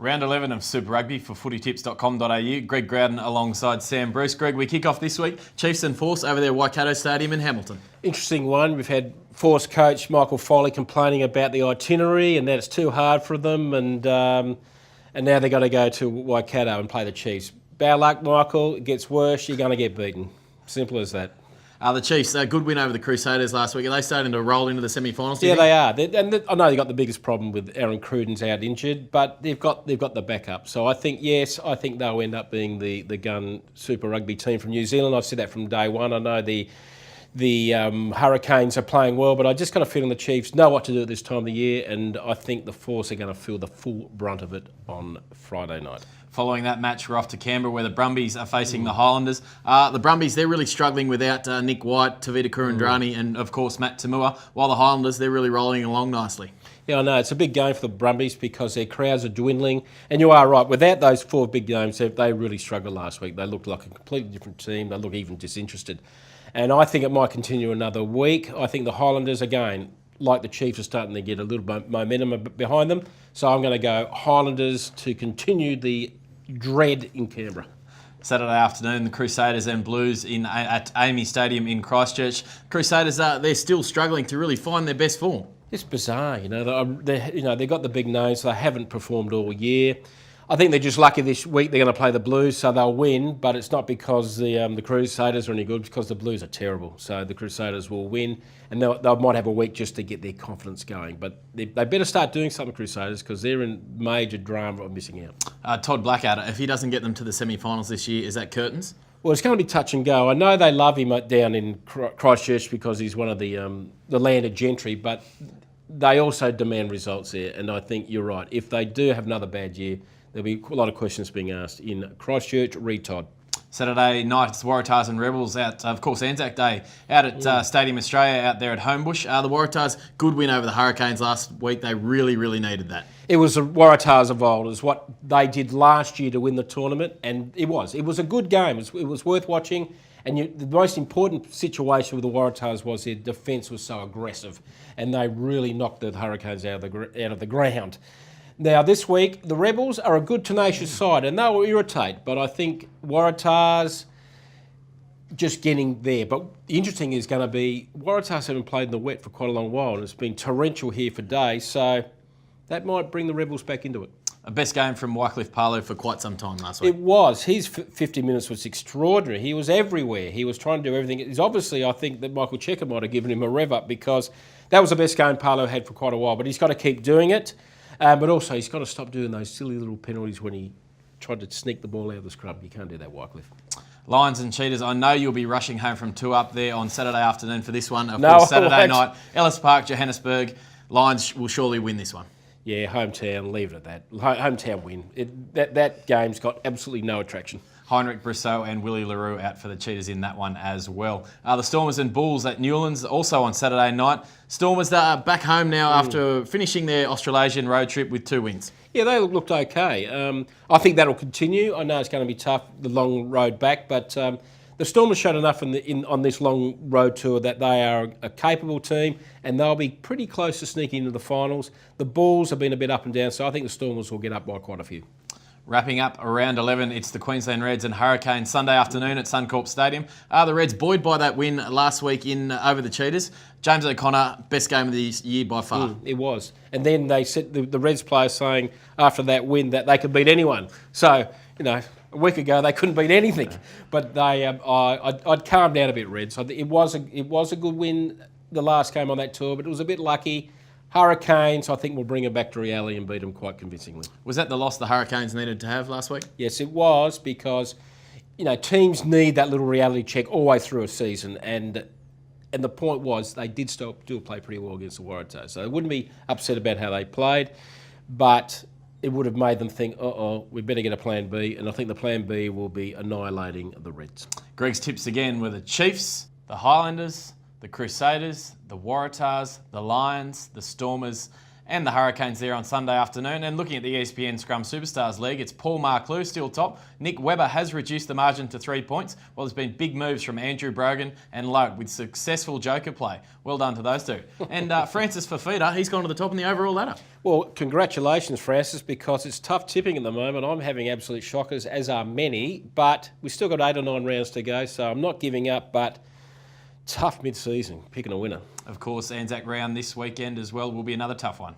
Round 11 of Super Rugby for footytips.com.au. Greg Growden alongside Sam Bruce. Greg, we kick off this week. Chiefs and Force over there at Waikato Stadium in Hamilton. Interesting one. We've had Force coach Michael Foley complaining about the itinerary and that it's too hard for them, and now they've got to go to Waikato and play the Chiefs. Bad luck, Michael. It gets worse. You're going to get beaten. Simple as that. The Chiefs, a good win over the Crusaders last week. Are they starting to roll into the semi-finals? Yeah, they are. I know they've got the biggest problem with Aaron Cruden's out injured, but they've got the backup. So I think they'll end up being the gun Super Rugby team from New Zealand. I've said that from day one. I know the Hurricanes are playing well, but I just got a feeling the Chiefs know what to do at this time of the year, and I think the Force are going to feel the full brunt of it on Friday night. Following that match, we're off to Canberra where the Brumbies are facing the Highlanders. The Brumbies, they're really struggling without Nick White, Tavita Kurandrani and, of course, Matt Tamua, while the Highlanders, they're really rolling along nicely. Yeah, I know. It's a big game for the Brumbies because their crowds are dwindling. And you are right. Without those four big games, they really struggled last week. They looked like a completely different team. They look even disinterested. And I think it might continue another week. I think the Highlanders, again, like the Chiefs, are starting to get a little momentum behind them. So I'm going to go Highlanders to continue the dread in Canberra. Saturday afternoon, the Crusaders and Blues at Amy Stadium in Christchurch. Crusaders, they're still struggling to really find their best form. It's bizarre, they've got the big names. They haven't performed all year. I think they're just lucky this week. They're going to play the Blues, so they'll win. But it's not because the Crusaders are any good, because the Blues are terrible. So the Crusaders will win, and they might have a week just to get their confidence going. But they better start doing something, Crusaders, because they're in major drama of missing out. Todd Blackadder, if he doesn't get them to the semi-finals this year, is that curtains? Well, it's going to be touch and go. I know they love him down in Christchurch because he's one of the landed gentry, but they also demand results there. And I think you're right. If they do have another bad year, there'll be a lot of questions being asked in Christchurch. Read Todd. Saturday night, it's Waratahs and Rebels out, of course, Anzac Day, out at Stadium Australia out there at Homebush. The Waratahs, good win over the Hurricanes last week. They really, really needed that. It was the Waratahs of old. It was what they did last year to win the tournament, and it was a good game. It was worth watching. And the most important situation with the Waratahs was their defence was so aggressive, and they really knocked the Hurricanes out of the ground. Now, this week, the Rebels are a good, tenacious side, and they'll irritate, but I think Waratahs just getting there. But the interesting is going to be, Waratahs haven't played in the wet for quite a long while, and it's been torrential here for days, so that might bring the Rebels back into it. A best game from Wycliffe Palu for quite some time last week. It was. His 50 minutes was extraordinary. He was everywhere. He was trying to do everything. It's obviously, I think, that Michael Cheika might have given him a rev up, because that was the best game Palu had for quite a while, but he's got to keep doing it. But also, he's got to stop doing those silly little penalties when he tried to sneak the ball out of the scrum. You can't do that, Wycliffe. Lions and Cheetahs, I know you'll be rushing home from two up there on Saturday afternoon for this one. Of course, Saturday night, Ellis Park, Johannesburg. Lions will surely win this one. Yeah, hometown, leave it at that. Hometown win. That game's got absolutely no attraction. Heinrich Brousseau and Willie LaRue out for the Cheetahs in that one as well. The Stormers and Bulls at Newlands also on Saturday night. Stormers are back home now after finishing their Australasian road trip with 2 wins. Yeah, they looked okay. I think that'll continue. I know it's going to be tough, the long road back, but the Stormers showed enough on this long road tour that they are a capable team, and they'll be pretty close to sneaking into the finals. The Bulls have been a bit up and down, so I think the Stormers will get up by quite a few. Wrapping up around 11, it's the Queensland Reds and Hurricanes Sunday afternoon at Suncorp Stadium. The Reds buoyed by that win last week over the Cheetahs. James O'Connor, best game of the year by far. It was. And then they said the Reds players saying after that win that they could beat anyone. So, a week ago they couldn't beat anything. But I'd calmed down a bit, Reds. It was a good win, the last game on that tour, but it was a bit lucky. Hurricanes, I think, will bring them back to reality and beat them quite convincingly. Was that the loss the Hurricanes needed to have last week? Yes, it was, because teams need that little reality check all the way through a season, and the point was they did still play pretty well against the Waratahs. So they wouldn't be upset about how they played, but it would have made them think, we better get a plan B, and I think the plan B will be annihilating the Reds. Greg's tips again were the Chiefs, the Highlanders, the Crusaders, the Waratahs, the Lions, the Stormers, and the Hurricanes there on Sunday afternoon. And looking at the ESPN Scrum Superstars League, it's Paul Marklew still top. Nick Webber has reduced the margin to 3 points, while there's been big moves from Andrew Brogan and Lote with successful joker play. Well done to those two. And Francis Fafita, he's gone to the top in the overall ladder. Well, congratulations, Francis, because it's tough tipping at the moment. I'm having absolute shockers, as are many, but we've still got 8 or 9 rounds to go, so I'm not giving up, but tough mid-season, picking a winner. Of course, Anzac round this weekend as well will be another tough one.